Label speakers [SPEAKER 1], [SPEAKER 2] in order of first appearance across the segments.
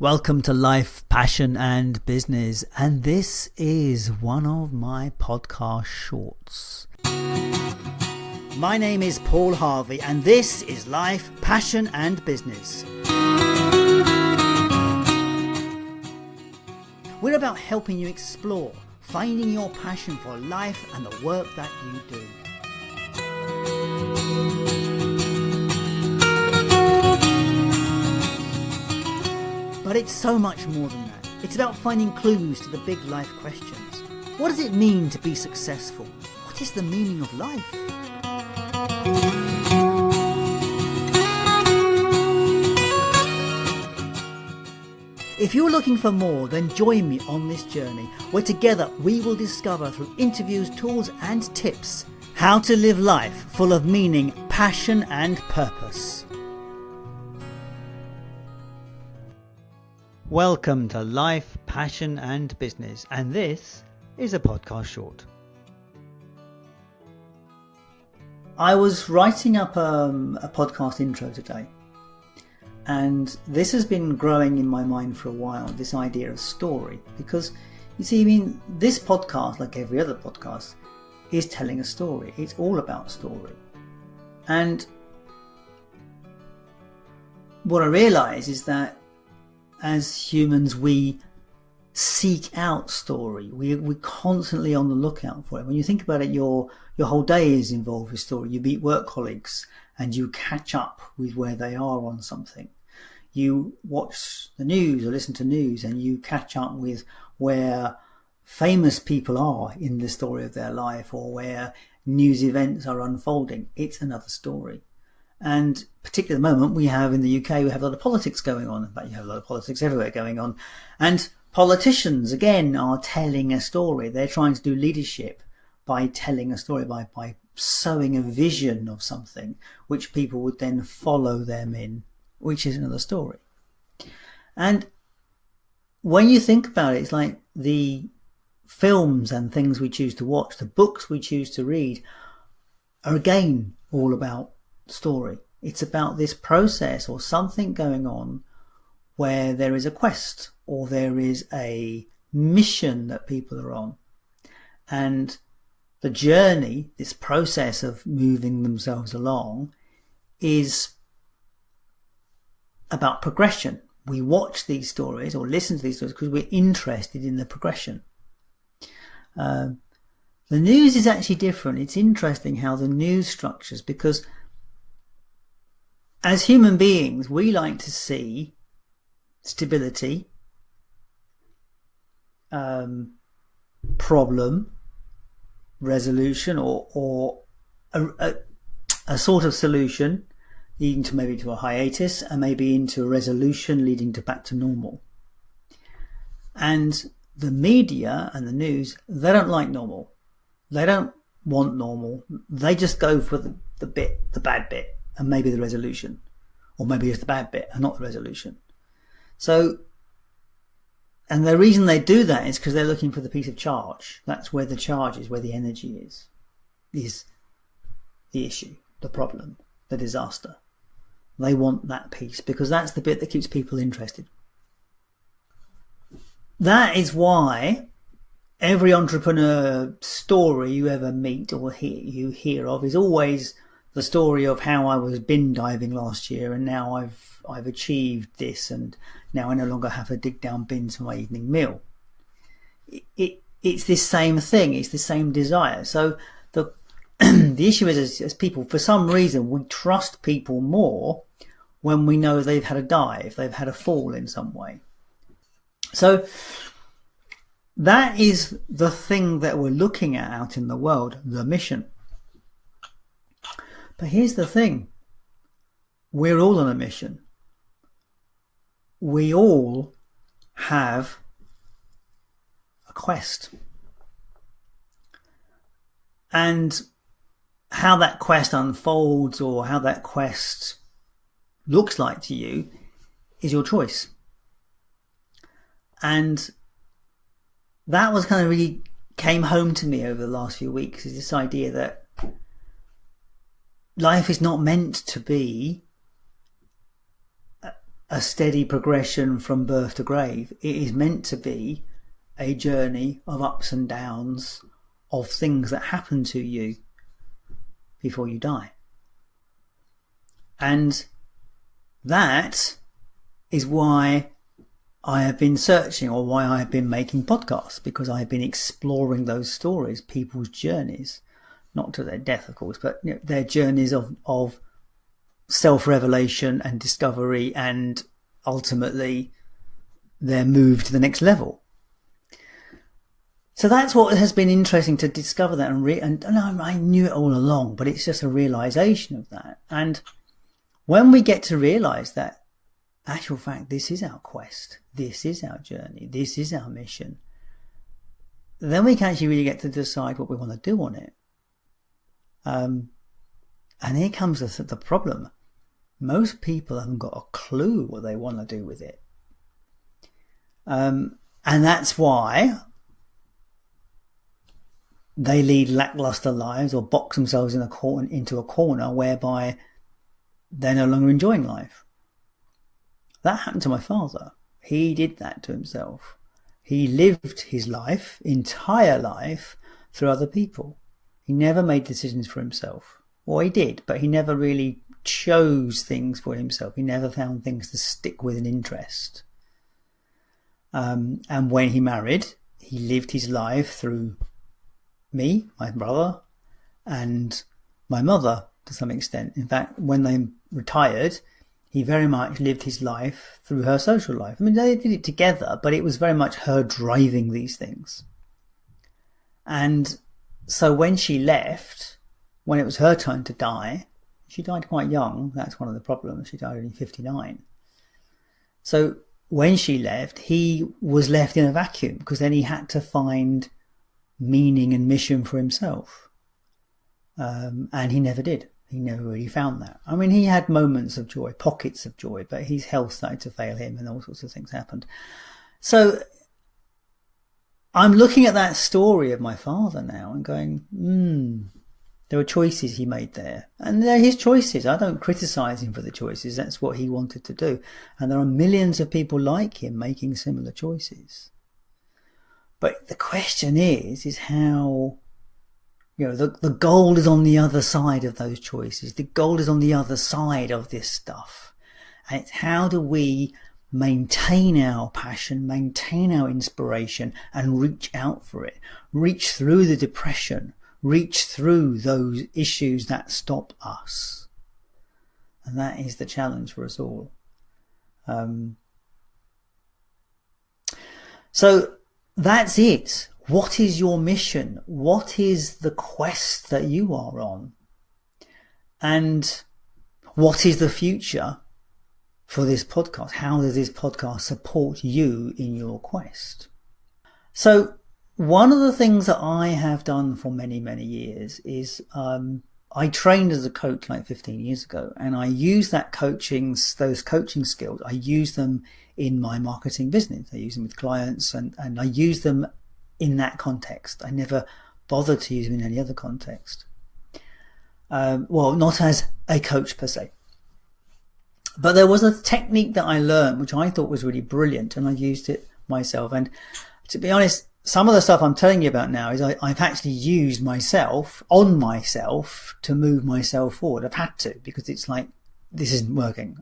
[SPEAKER 1] Welcome to Life, Passion and Business, and this is one of my podcast shorts. My name is Paul Harvey and this is Life, Passion and Business. We're about helping you explore, finding your passion for life and the work that you do. But it's so much more than that. It's about finding clues to the big life questions. What does it mean to be successful? What is the meaning of life? If you're looking for more, then join me on this journey where together we will discover through interviews, tools and tips how to live life full of meaning, passion and purpose. Welcome to Life, Passion and Business, and this is a podcast short. I was writing up a podcast intro today, and this has been growing in my mind for a while, this idea of story, because you see, this podcast, like every other podcast, is telling a story. It's all about story. And what I realise is that as humans, we seek out story. We're constantly on the lookout for it. When you think about it, your whole day is involved with story. You meet work colleagues and you catch up with where they are on something. You watch the news or listen to news and you catch up with where famous people are in the story of their life or where news events are unfolding. It's another story. And particularly at the moment we have in the UK, we have a lot of politics going on. In fact, you have a lot of politics everywhere going on. And politicians, again, are telling a story. They're trying to do leadership by telling a story, by sowing a vision of something, which people would then follow them in, which is another story. And when you think about it, it's like the films and things we choose to watch, the books we choose to read are again all about story. It's about this process or something going on where there is a quest or there is a mission that people are on, and the journey, this process of moving themselves along, is about progression. We watch these stories or listen to these stories because we're interested in the progression. The news is actually different. It's interesting how the news structures, because as human beings, we like to see stability, problem resolution, or a sort of solution leading to maybe to a hiatus and maybe into a resolution leading to back to normal. And the media and the news, they don't like normal. They don't want normal. They just go for the bad bit, and maybe the resolution, or maybe it's the bad bit and not the resolution. So, and the reason they do that is because they're looking for the piece of charge. That's where the charge is, where the energy is the issue, the problem, the disaster. They want that piece because that's the bit that keeps people interested. That is why every entrepreneur story you ever meet or hear of is always the story of how I was bin diving last year and now I've achieved this and now I no longer have to dig down bins for my evening meal. It's this same thing. It's the same desire. So the issue is, as people, for some reason, we trust people more when we know they've had a dive, they've had a fall in some way. So that is the thing that we're looking at out in the world, the mission. But here's the thing. We're all on a mission. We all have a quest. And how that quest unfolds or how that quest looks like to you is your choice. And that was kind of really came home to me over the last few weeks, is this idea that life is not meant to be a steady progression from birth to grave. It is meant to be a journey of ups and downs, of things that happen to you before you die. And that is why I have been searching, or why I have been making podcasts, because I have been exploring those stories, people's journeys, not to their death, of course, but their journeys of self-revelation and discovery, and ultimately their move to the next level. So that's what has been interesting, to discover that, and I knew it all along, but it's just a realization of that. And when we get to realize that, actual fact, this is our quest, this is our journey, this is our mission, then we can actually really get to decide what we want to do on it. And here comes the problem. Most people haven't got a clue what they want to do with it. And that's why they lead lackluster lives, or box themselves into a corner whereby they're no longer enjoying life. That happened to my father. He did that to himself. He lived his life, entire life, through other people. He never made decisions for himself. Well, he did, but he never really chose things for himself. He never found things to stick with an interest. And when he married, he lived his life through me, my brother, and my mother to some extent. In fact, when they retired, he very much lived his life through her social life. I mean, they did it together, but it was very much her driving these things. And so when she left, when it was her time to die, she died quite young. That's one of the problems. She died only 59. So when she left, he was left in a vacuum, because then he had to find meaning and mission for himself. And he never did. He never really found that. I mean, he had moments of joy, pockets of joy, but his health started to fail him and all sorts of things happened. So I'm looking at that story of my father now and going, there were choices he made there. And they're his choices. I don't criticize him for the choices. That's what he wanted to do. And there are millions of people like him making similar choices. But the question is how, the goal is on the other side of those choices. The goal is on the other side of this stuff. And it's how do we maintain our passion, maintain our inspiration, and reach out for it. Reach through the depression. Reach through those issues that stop us. And that is the challenge for us all. So that's it. What is your mission? What is the quest that you are on? And what is the future for this podcast? How does this podcast support you in your quest? So one of the things that I have done for many, many years is I trained as a coach like 15 years ago, and I use those coaching skills. I use them in my marketing business. I use them with clients, and I use them in that context. I never bothered to use them in any other context. Well, not as a coach per se. But there was a technique that I learned, which I thought was really brilliant, and I used it myself. And to be honest, some of the stuff I'm telling you about now is I've actually used myself to move myself forward. I've had to, because it's like, this isn't working,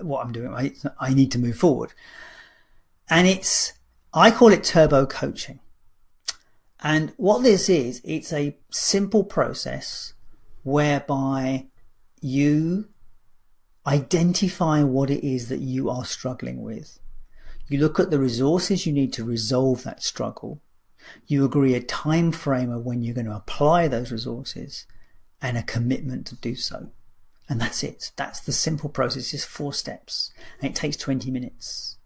[SPEAKER 1] what I'm doing. I need to move forward. And I call it turbo coaching. And what this is, it's a simple process whereby you identify what it is that you are struggling with. You look at the resources you need to resolve that struggle. You agree a time frame of when you're going to apply those resources and a commitment to do so. And that's it. That's the simple process. It's just 4 steps, and it takes 20 minutes.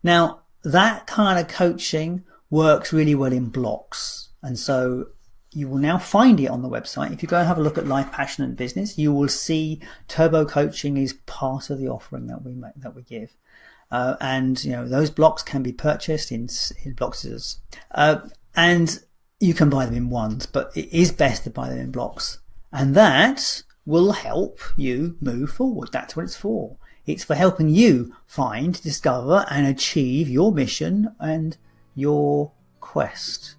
[SPEAKER 1] Now, that kind of coaching works really well in blocks. And so you will now find it on the website. If you go and have a look at Life, Passion and Business, you will see turbo coaching is part of the offering that we give. And those blocks can be purchased in boxes, and you can buy them in ones, but it is best to buy them in blocks, and that will help you move forward. That's what it's for. It's for helping you find, discover and achieve your mission and your quest.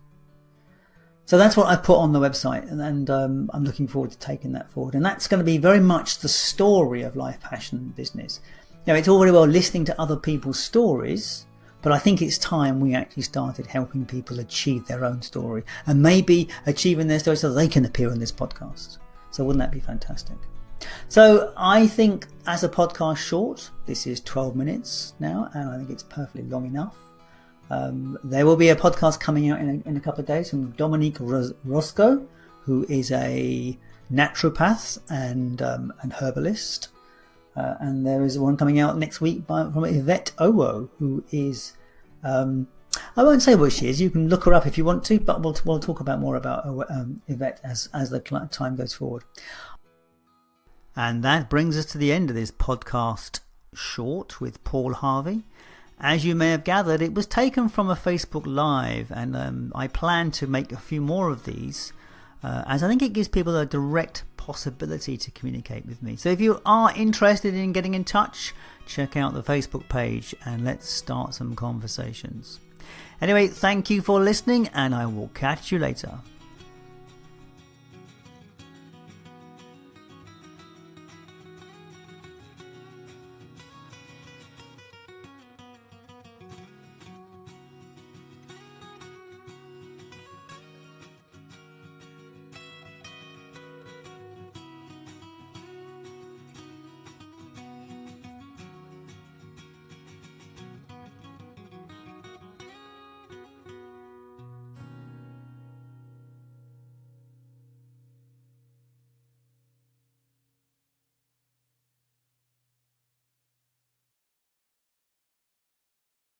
[SPEAKER 1] So that's what I put on the website, and I'm looking forward to taking that forward. And that's going to be very much the story of Life, Passion and Business. Now, it's all very well listening to other people's stories, but I think it's time we actually started helping people achieve their own story, and maybe achieving their story so they can appear on this podcast. So wouldn't that be fantastic? So I think as a podcast short, this is 12 minutes now, and I think it's perfectly long enough. There will be a podcast coming out in a couple of days from Dominique Roscoe, who is a naturopath and herbalist. And there is one coming out next week from Yvette Owo, who is, I won't say what she is, you can look her up if you want to, but we'll talk about more about Yvette as the time goes forward. And that brings us to the end of this podcast short with Paul Harvey. As you may have gathered, it was taken from a Facebook Live, and I plan to make a few more of these, as I think it gives people a direct possibility to communicate with me. So if you are interested in getting in touch, check out the Facebook page and let's start some conversations. Anyway, thank you for listening, and I will catch you later.